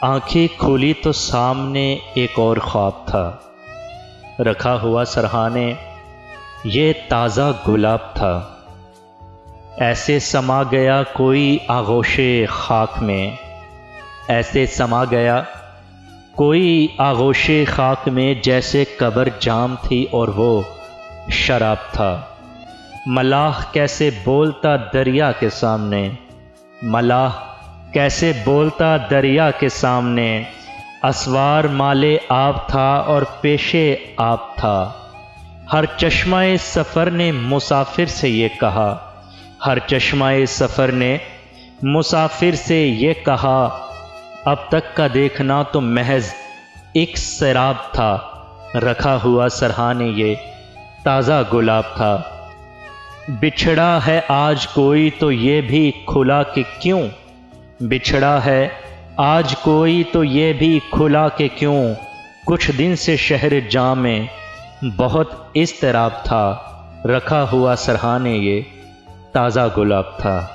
آنکھیں کھولی تو سامنے ایک اور خواب تھا، رکھا ہوا سرہانے یہ تازہ گلاب تھا۔ ایسے سما گیا کوئی آغوش خاک میں، ایسے سما گیا کوئی آغوش خاک میں، جیسے قبر جام تھی اور وہ شراب تھا۔ ملاح کیسے بولتا دریا کے سامنے، ملاح کیسے بولتا دریا کے سامنے، اسوار مالے آب تھا اور پیشے آب تھا۔ ہر چشمہ سفر نے مسافر سے یہ کہا، ہر چشمہ سفر نے مسافر سے یہ کہا، اب تک کا دیکھنا تو محض ایک سراب تھا، رکھا ہوا سرہانے یہ تازہ گلاب تھا۔ بچھڑا ہے آج کوئی تو یہ بھی کھلا کہ کیوں، بچھڑا ہے آج کوئی تو یہ بھی کھلا کہ کیوں، کچھ دن سے شہر جاں میں بہت اضطراب تھا، رکھا ہوا سرہانے یہ تازہ گلاب تھا۔